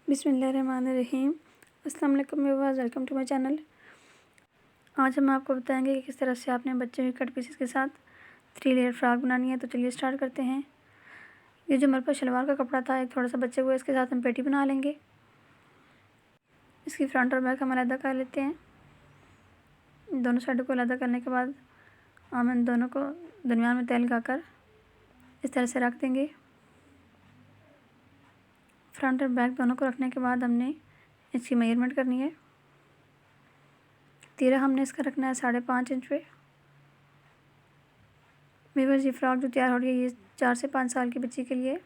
बिस्मिल्लाहिर्रहमानिर्रहीम। अस्सलाम वालेकुम viewers, welcome to my channel. आज हम आपको बताएंगे कि किस तरह से आपने बचे हुए कट पीसेस के साथ 3 लेयर फ्रॉक बनानी है। तो चलिए स्टार्ट करते हैं। ये जो हमारे पास शलवार का कपड़ा था, एक थोड़ा सा बचे हुए, इसके साथ हम पेटी बना लेंगे। इसकी फ्रंट और बैक हम अलग कर लेते हैं। दोनों साइडों को अलग करने के बाद हम इन दोनों को दरमियान में तेल लगाकर इस तरह से रख देंगे। फ्रंट और बैक दोनों को रखने के बाद हमने इसकी मेजरमेंट करनी है। तीरा हमने इसका रखना है 5.5 इंच पे। व्यूअर्स, ये फ्रॉक जो तैयार हो रही है ये 4 से 5 साल की बच्ची के लिए,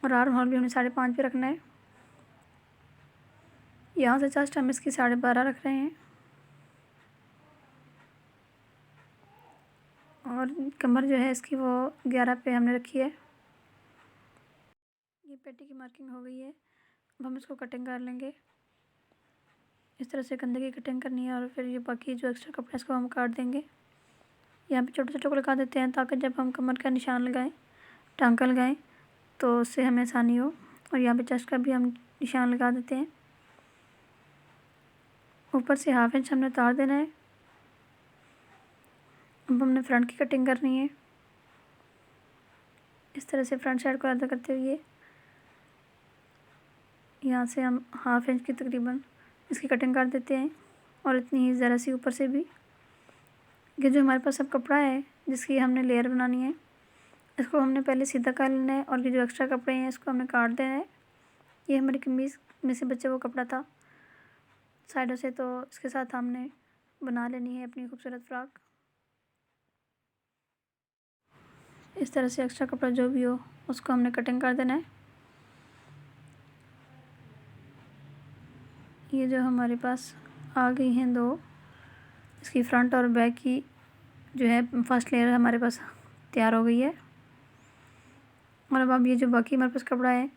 और आर्म होल भी हमने 5.5 पे रखना है। यहाँ से जस्ट हम इसकी 12.5 रख रहे हैं, और कमर जो है इसकी वो 11 पे हमने रखी है। ये पेटी की मार्किंग हो गई है। अब हम इसको कटिंग कर लेंगे। इस तरह से कंधे की कटिंग करनी है, और फिर ये बाकी जो एक्स्ट्रा कपड़ा है इसको हम काट देंगे। यहाँ पे छोटे छोटे को लगा देते हैं ताकि जब हम कमर का निशान लगाएं, टांका लगाएं, तो उससे हमें आसानी हो। और यहाँ पे चेस्ट का भी हम निशान लगा देते हैं। ऊपर से 1/2 इंच हमने उतार देना है। अब हमने फ्रंट की कटिंग करनी है। इस तरह से फ्रंट साइड को अलग करते हुए यहाँ से हम 1/2 इंच की तकरीबन इसकी कटिंग कर देते हैं, और इतनी ही ज़रा सी ऊपर से भी। ये जो हमारे पास सब कपड़ा है जिसकी हमने लेयर बनानी है, इसको हमने पहले सीधा कर लेना है, और ये जो एक्स्ट्रा कपड़े हैं इसको हमने काट देना है। ये हमारी कमीज़ में से बचे वो कपड़ा था साइडों से, तो इसके साथ हमने बना लेनी है अपनी खूबसूरत फ्रॉक। इस तरह से एक्स्ट्रा कपड़ा जो भी हो उसको हमने कटिंग कर देना है। ये जो हमारे पास आ गई हैं दो, इसकी फ्रंट और बैक की जो है फर्स्ट लेयर हमारे पास तैयार हो गई है। और अब ये जो बाकी हमारे पास कपड़ा है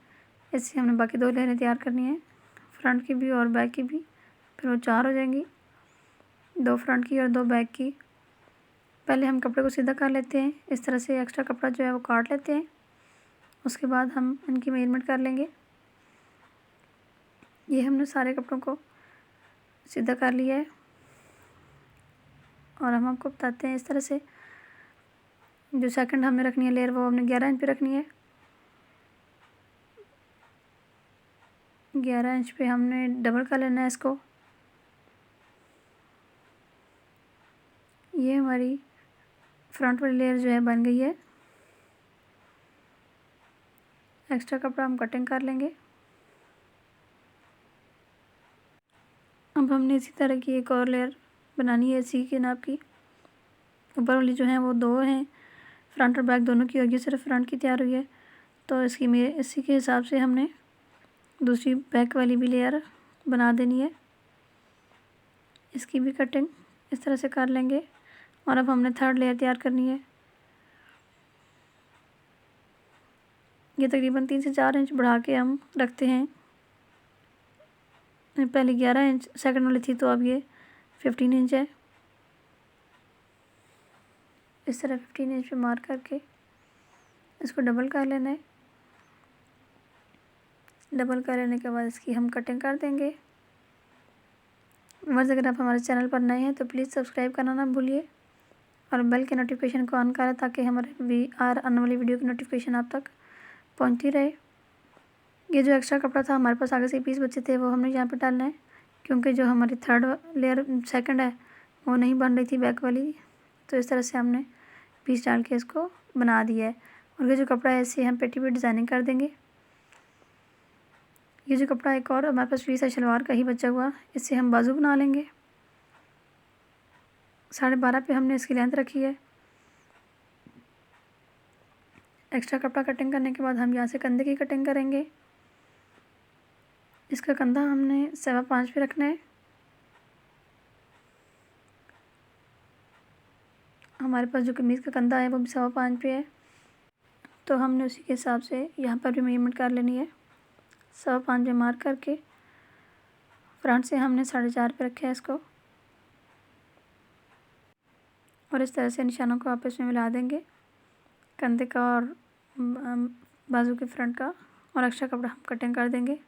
इससे हमने बाकी 2 लेयरें तैयार करनी है, फ्रंट की भी और बैक की भी। फिर वो 4 हो जाएंगी, 2 फ्रंट की और 2 बैक की। पहले हम कपड़े को सीधा कर लेते हैं। इस तरह से एक्स्ट्रा कपड़ा जो है वो काट लेते हैं। उसके बाद हम इनकी मेजरमेंट कर लेंगे। ये हमने सारे कपड़ों को सीधा कर लिया है, और हम आपको बताते हैं इस तरह से जो सेकंड हमें रखनी है लेयर वो हमने 11 इंच पे रखनी है। 11 इंच पे हमने डबल कर लेना है इसको। ये हमारी फ्रंट वाली लेयर जो है बन गई है। एक्स्ट्रा कपड़ा हम कटिंग कर लेंगे। अब हमने इसी तरह की एक और लेयर बनानी है इसी के नाप की। ऊपर वाली जो है वो 2 हैं, फ्रंट और बैक दोनों की होगी, सिर्फ फ्रंट की तैयार हुई है। तो इसी के हिसाब से हमने दूसरी बैक वाली भी लेयर बना देनी है। इसकी भी कटिंग इस तरह से कर लेंगे, और अब हमने थर्ड लेयर तैयार करनी है। ये तकरीबन 3 से 4 इंच बढ़ा के हम रखते हैं। पहले 11 इंच सेकंड वाली थी, तो अब ये 15 इंच है। इस तरह 15 इंच पे मार्क करके इसको डबल कर लेना है। डबल कर लेने के बाद इसकी हम कटिंग कर देंगे। बस अगर आप हमारे चैनल पर नए हैं तो प्लीज़ सब्सक्राइब करना ना भूलिए, और बेल के नोटिफिकेशन को ऑन करें ताकि हमारे आने वाली वीडियो की नोटिफिकेशन आप तक पहुंचती रहे। ये जो एक्स्ट्रा कपड़ा था हमारे पास आगे से पीस बचे थे वो हमने यहाँ पे डालना है, क्योंकि जो हमारी थर्ड लेयर सेकंड है वो नहीं बन रही थी बैक वाली। तो इस तरह से हमने पीस डाल के इसको बना दिया है। और ये जो कपड़ा है इसे हम पेटी पे डिज़ाइनिंग कर देंगे। ये जो कपड़ा एक और हमारे पास पीस है शलवार का ही बचा हुआ, इससे हम बाजू बना लेंगे। 12.5 पे हमने इसकी लेंथ रखी है। एक्स्ट्रा कपड़ा कटिंग करने के बाद हम यहाँ से कंधे की कटिंग करेंगे। इसका कंधा हमने 5.25 पे रखना है। हमारे पास जो कमीज़ का कंधा है वो भी 5.25 पे है, तो हमने उसी के हिसाब से यहाँ पर भी मेजरमेंट कर लेनी है। 5.25 पे मार्क करके फ्रंट से हमने 4.5 पे रखा है इसको, और इस तरह से निशानों को आपस में मिला देंगे, कंधे का और बाजू के फ्रंट का। और एक्स्ट्रा कपड़ा हम कटिंग कर देंगे।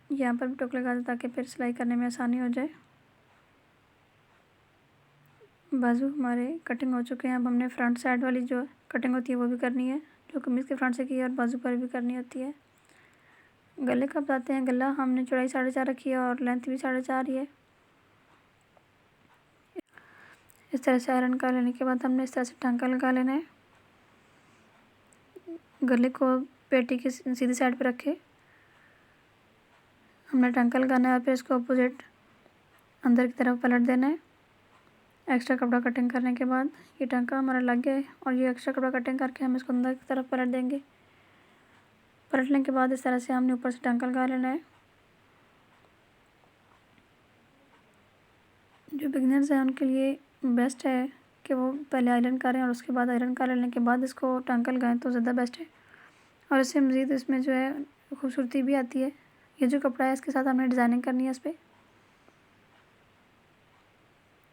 यहाँ पर भी टोक लगा दें ताकि फिर सिलाई करने में आसानी हो जाए। बाजू हमारे कटिंग हो चुके हैं। अब हमने फ्रंट साइड वाली जो कटिंग होती है वो भी करनी है, जो कमीज़ के फ्रंट से की है और बाजू पर भी करनी होती है। गले का बताते हैं। गला हमने चौड़ाई 4.5 रखी है और लेंथ भी 4.5 ही है। इस तरह से आयरन कर लेने के बाद हमने इस तरह से टांका लगा लेना है। गले को पेटी की सीधी साइड पर रखे हमने टांका लगाना है, फिर इसको अपोजिट अंदर की तरफ पलट देना है। एक्स्ट्रा कपड़ा कटिंग करने के बाद ये टांका हमारा लग गया है और ये एक्स्ट्रा कपड़ा कटिंग करके हम इसको अंदर की तरफ पलट देंगे। पलटने के बाद इस तरह से हमने ऊपर से टांका लगा लेना है। जो बिगिनर्स हैं उनके लिए बेस्ट है कि वो पहले आयरन करें और उसके बाद आयरन कर लेने के बाद इसको टांका लगाएं तो ज़्यादा बेस्ट है और इससे मज़ीद इसमें जो है खूबसूरती भी आती है। ये जो कपड़ा है इसके साथ हमने डिज़ाइनिंग करनी है इस पर,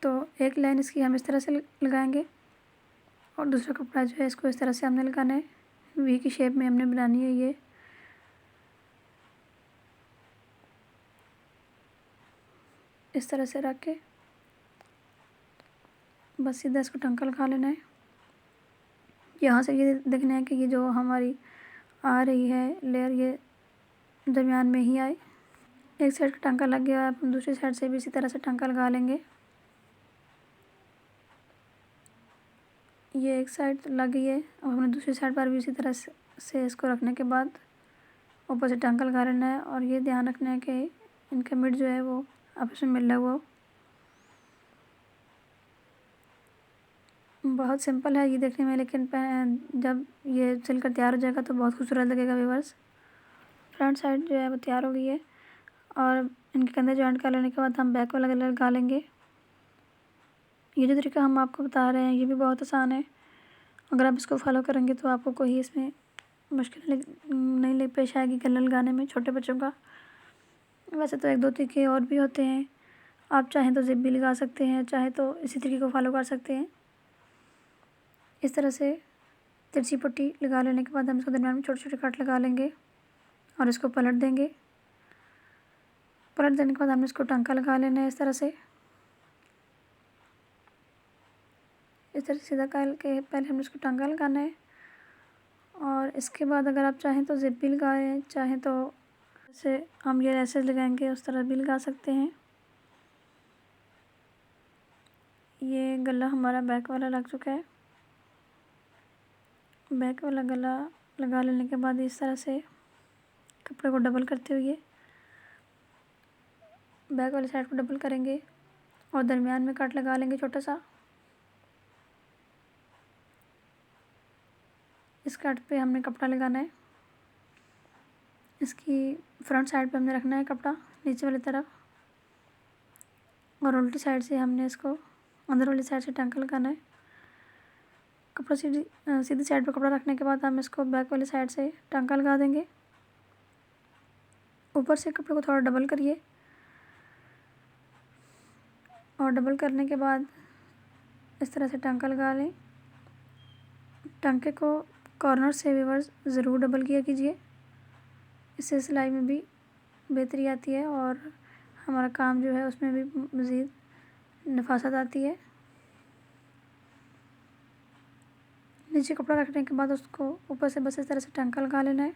तो एक लाइन इसकी हम इस तरह से लगाएंगे और दूसरा कपड़ा जो है इसको इस तरह से हमने लगाना है। वी की शेप में हमने बनानी है ये। इस तरह से रख के बस सीधा इसको टांका लगा लेना है। यहाँ से ये देखना है कि ये जो हमारी आ रही है लेयर ये दरमियान में ही आए। एक साइड का टांका लग गया है, अब हम दूसरी साइड से भी इसी तरह से टांका लगा लेंगे। ये एक साइड लग गई है, अब हमने दूसरी साइड पर भी इसी तरह से इसको रखने के बाद ऊपर से टांका लगा लेना है और ये ध्यान रखना है कि इनका मिड जो है वो आपस में मिल रहा हुआ हो। बहुत सिंपल है ये देखने में, लेकिन जब ये सिलकर तैयार हो जाएगा तो बहुत खूबसूरत लगेगा व्यूअर्स। फ्रंट साइड जो है वो तैयार हो गई है और इनके कंधे जॉइंट कर लेने के बाद हम बैक वाला गला लगा लेंगे। ये जो तरीका हम आपको बता रहे हैं ये भी बहुत आसान है। अगर आप इसको फॉलो करेंगे तो आपको कोई इसमें मुश्किल नहीं पेश आएगी गला लगाने में छोटे बच्चों का। वैसे तो 1-2 तरीके और भी होते हैं, आप चाहें तो ज़िप भी लगा सकते हैं, चाहे तो इसी तरीके को फॉलो कर सकते हैं। इस तरह से तिरछी पट्टी लगा लेने के बाद हम इसको दरम्यान में छोटे छोटे कट लगा लेंगे और इसको पलट देंगे। पलट देने के बाद हमने इसको टांका लगा लेना है इस तरह से। इस तरह से सीधा करके पहले हमने इसको टांका लगाना है और इसके बाद अगर आप चाहें तो ज़िप भी लगाएं, चाहें तो जैसे हम ये लेसेस लगाएंगे उस तरह भी लगा सकते हैं। ये गला हमारा बैक वाला लग चुका है। बैक वाला गला लगा लेने के बाद इस तरह से कपड़े को डबल करते हुए बैक वाली साइड को डबल करेंगे और दरमियान में कट लगा लेंगे छोटा सा। इस कट पे हमने कपड़ा लगाना है। इसकी फ्रंट साइड पे हमने रखना है कपड़ा नीचे वाली तरफ और उल्टी साइड से हमने इसको अंदर वाली साइड से टांका लगाना है। कपड़ा सीधी साइड पे कपड़ा रखने के बाद हम इसको बैक वाली साइड से टांका लगा देंगे। ऊपर से कपड़े को थोड़ा डबल करिए और डबल करने के बाद इस तरह से टांका लगा लें। टांके को कॉर्नर से व्यूअर्स ज़रूर डबल किया कीजिए, इससे सिलाई में भी बेहतरी आती है और हमारा काम जो है उसमें भी मज़ीद नफासत आती है। नीचे कपड़ा रखने के बाद उसको ऊपर से बस इस तरह से टांका लगा लेना है।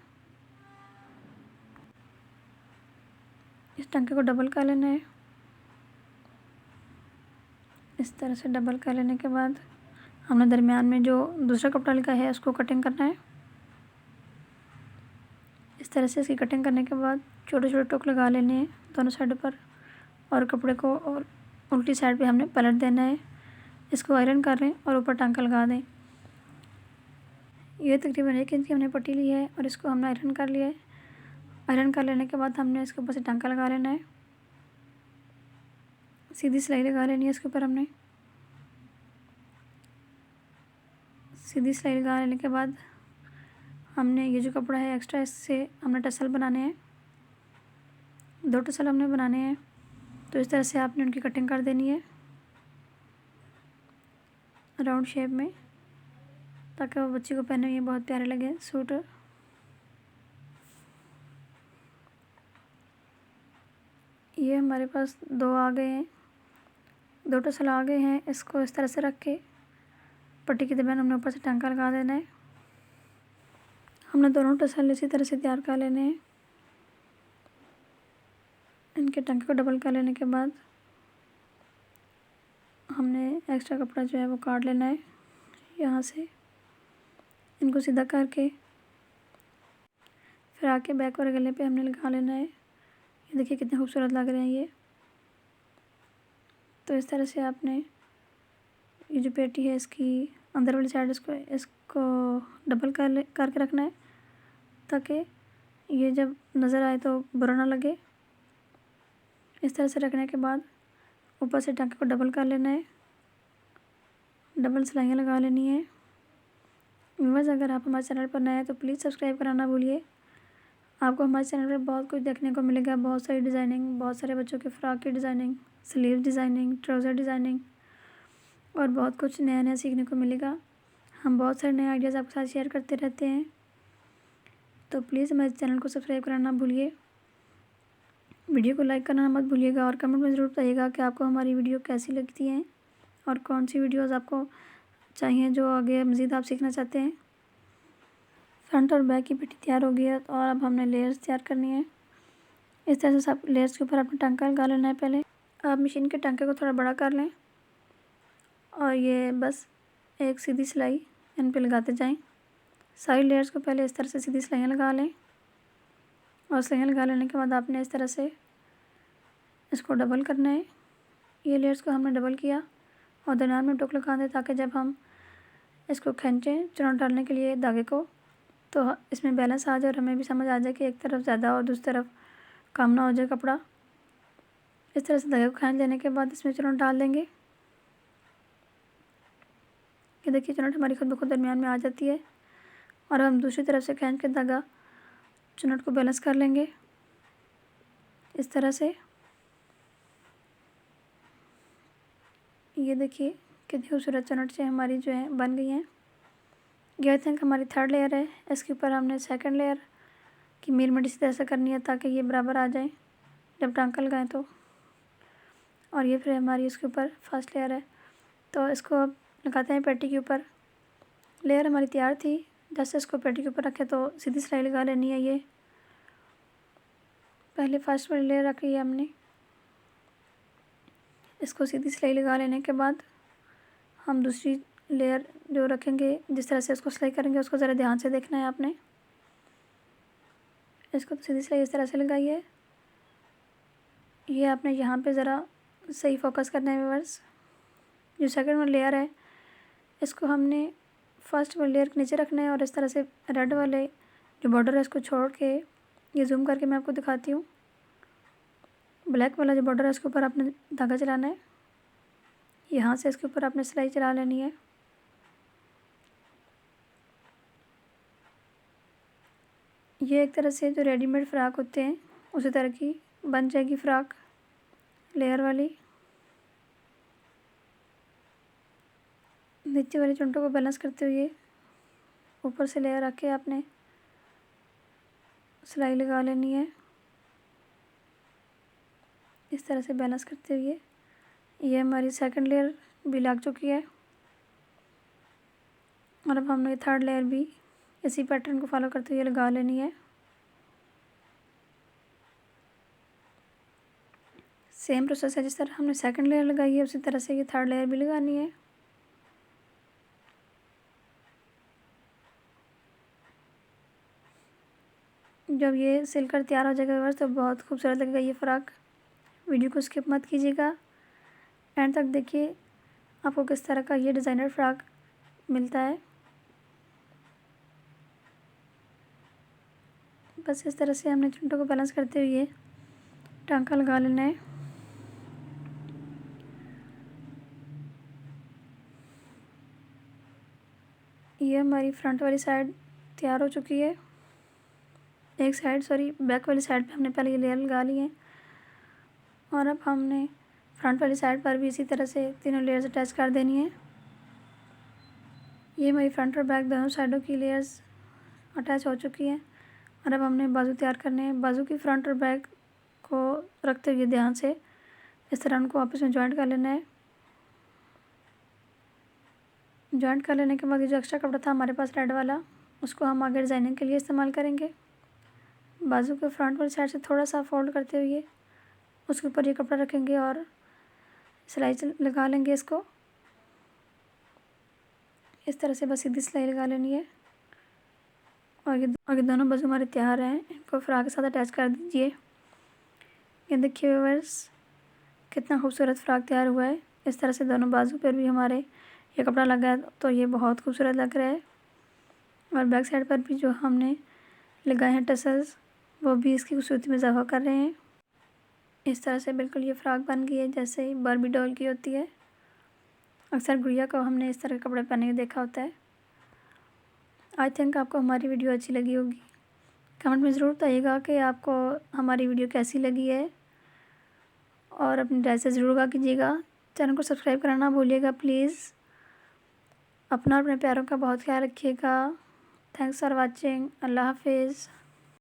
इस टांके को डबल कर लेना है। इस तरह से डबल कर लेने के बाद हमने दरमियान में जो दूसरा कपड़ा लगा है उसको कटिंग करना है। इस तरह से इसकी कटिंग करने के बाद छोटे छोटे टोक लगा लेने हैं दोनों साइडों पर और कपड़े को और उल्टी साइड पे हमने पलट देना है। इसको आयरन कर लें और ऊपर टांका लगा दें। ये तकरीबन 1 इंच की हमने पट्टी ली है और इसको हमने आयरन कर लिया है। आयरन कर लेने के बाद हमने इसके ऊपर से टांका लगा लेना है। सीधी सिलाई लगा लेनी है इसके ऊपर। हमने सीधी सिलाई लगा लेने के बाद हमने ये जो कपड़ा है एक्स्ट्रा इससे हमने टसल बनाने हैं। 2 टसल हमने बनाने हैं, तो इस तरह से आपने उनकी कटिंग कर देनी है राउंड शेप में ताकि वो बच्ची को पहने ये बहुत प्यारे लगे सूट। ये हमारे पास 2 आ गए हैं, 2 टसल आ गए हैं। इसको इस तरह से रख के पट्टी के दरमियान हमने ऊपर से टांका लगा देना है। हमने दोनों टसल इसी तरह से तैयार कर लेने हैं। इनके टांके को डबल कर लेने के बाद हमने एक्स्ट्रा कपड़ा जो है वो काट लेना है यहाँ से। इनको सीधा करके फिर आके बैक और गले पे हमने लगा लेना है। ये देखिए कितने खूबसूरत लग रहे हैं ये। तो इस तरह से आपने ये जो पेटी है इसकी अंदर वाली साइड इसको डबल करके रखना है, ताकि ये जब नज़र आए तो बुरा ना लगे। इस तरह से रखने के बाद ऊपर से टांके को डबल कर लेना है, डबल सिलाइयाँ लगा लेनी है। व्यूअर्स, अगर आप हमारे चैनल पर नए हैं तो प्लीज़ सब्सक्राइब करना भूलिए। आपको हमारे चैनल पर बहुत कुछ देखने को मिलेगा, बहुत सारी डिज़ाइनिंग, बहुत सारे बच्चों के फ़्रॉक की designing, sleeve designing, trouser designing और बहुत कुछ नया नया सीखने को मिलेगा। हम बहुत सारे नए आइडियाज़ आपके साथ शेयर करते रहते हैं, तो प्लीज़ हमारे चैनल को सब्सक्राइब करना भूलिए। वीडियो को लाइक करना मत भूलिएगा और कमेंट में ज़रूर बताइएगा कि आपको हमारी वीडियो कैसी लगती हैं और कौन सी वीडियोज़ आपको चाहिए जो आगे मज़ीद आप सीखना चाहते हैं। फ्रंट और बैक की पेटी तैयार हो गई है और अब हमने लेयर्स तैयार करनी है। इस तरह से सब लेयर्स के ऊपर अपना टांका लगा लेना है। पहले आप मशीन के टांके को थोड़ा बड़ा कर लें और ये बस एक सीधी सिलाई इन पे लगाते जाएं। सारी लेयर्स को पहले इस तरह से सीधी सिलाइयाँ लगा लें और सिलाइयाँ लगा लेने के बाद आपने इस तरह से इसको डबल करना है। ये लेयर्स को हमने डबल किया और दरम्यान में टोक लगा दें, ताकि जब हम इसको खींचें चुनाव डालने के लिए धागे को, तो इसमें बैलेंस आ जाए और हमें भी समझ आ जाए कि एक तरफ ज़्यादा और दूसरी तरफ कम ना हो जाए कपड़ा। इस तरह से धागे को खींच लेने के बाद इसमें चुनाव डाल देंगे। ये देखिए चुनाव हमारी खुद ब खुद दरमियान में आ जाती है और हम दूसरी तरफ से खींच के धागा चुनाव को बैलेंस कर लेंगे इस तरह से। ये देखिए कितनी खूबसूरत चुनट से हमारी जो है बन गई हैं। ये आई थिंक हमारी 3rd लेयर है। इसके ऊपर हमने 2nd लेयर की मेजरमेंट इसी तरह से करनी है ताकि ये बराबर आ जाए जब टांका लगाएं तो। और ये फिर हमारी इसके ऊपर 1st लेयर है, तो इसको अब लगाते हैं पेटी के ऊपर। लेयर हमारी तैयार थी, जैसे इसको पेटी के ऊपर रखे तो सीधी सिलाई लगा लेनी है। ये पहले 1st वाली लेयर रखी है हमने, इसको सीधी सिलाई लगा लेने के बाद हम दूसरी लेयर जो रखेंगे, जिस तरह से इसको सिलाई करेंगे उसको ज़रा ध्यान से देखना है आपने। इसको तो सीधी सिलाई इस तरह से लगाई है। ये आपने यहाँ पे ज़रा सही फोकस करना है व्यूअर्स। जो 2nd वाली लेयर है इसको हमने 1st वाली लेयर के नीचे रखना है और इस तरह से रेड वाले जो बॉर्डर है इसको छोड़ के, ये जूम करके मैं आपको दिखाती हूँ, ब्लैक वाला जो बॉर्डर है इसके ऊपर आपने धागा चलाना है। यहाँ से इसके ऊपर आपने सिलाई चला लेनी है। ये एक तरह से जो रेडीमेड फ़्रॉक होते हैं उसी तरह की बन जाएगी फ़्रॉक लेयर वाली। नीचे वाली चुनटों को बैलेंस करते हुए ऊपर से लेयर रख के आपने सिलाई लगा लेनी है इस तरह से बैलेंस करते हुए। ये हमारी 2nd लेयर भी लग चुकी है और अब हमने 3rd लेयर भी इसी पैटर्न को फॉलो करते हुए लगा लेनी है। सेम प्रोसेस है, जिस तरह हमने 2nd लेयर लगाई है उसी तरह से ये 3rd लेयर भी लगानी है। जब ये सिलकर तैयार हो जाएगा व्यूअर्स तो बहुत खूबसूरत लगेगा ये फ़्रॉक। वीडियो को स्किप मत कीजिएगा, एंड तक देखिए आपको किस तरह का ये डिज़ाइनर फ़्रॉक मिलता है। बस इस तरह से हमने चुनटों को बैलेंस करते हुए टांका लगा लेना है। ये हमारी फ्रंट वाली साइड तैयार हो चुकी है। एक साइड बैक वाली साइड पे हमने पहले ये लेयर लगा ली है और अब हमने फ्रंट वाली साइड पर भी इसी तरह से तीनों लेयर्स अटैच कर देनी है। ये हमारी फ्रंट और बैक दोनों साइडों की लेयर्स अटैच हो चुकी हैं और अब हमने बाजू तैयार करने हैं। बाजू की फ्रंट और बैक को रखते हुए ध्यान से इस तरह उनको आपस में जॉइंट कर लेना है। जॉइंट कर लेने के बाद ये जो एक्स्ट्रा कपड़ा था हमारे पास रेड वाला, उसको हम आगे डिज़ाइनिंग के लिए इस्तेमाल करेंगे। बाजू के फ्रंट वाली साइड से थोड़ा सा फोल्ड करते हुए उसके ऊपर ये कपड़ा रखेंगे और सिलाई लगा लेंगे इसको। इस तरह से बस सीधी सिलाई लगा लेनी है और ये दोनों बाजू हमारे तैयार हैं। इनको फ्रॉक के साथ अटैच कर दीजिए। ये देखिए व्यूअर्स, कितना खूबसूरत फ्रॉक तैयार हुआ है। इस तरह से दोनों बाजू पर भी हमारे ये कपड़ा लगा है तो ये बहुत खूबसूरत लग रहा है। और बैक साइड पर भी जो हमने लगाए हैं टसल्स, वो भी इसकी खूबसूरती में इजाफा कर रहे हैं। इस तरह से बिल्कुल ये फ्रॉक बन गई है जैसे ही बार्बी डॉल की होती है। अक्सर गुड़िया को हमने इस तरह के कपड़े पहने हुए देखा होता है। आई थिंक आपको हमारी वीडियो अच्छी लगी होगी। कमेंट में ज़रूर बताइएगा कि आपको हमारी वीडियो कैसी लगी है और अपनी राय से ज़रूर आगाह कीजिएगा। चैनल को सब्सक्राइब करना ना भूलिएगा प्लीज़। अपना और अपने प्यारों का बहुत ख्याल रखिएगा। Thanks for watching. अल्लाह हाफिज़।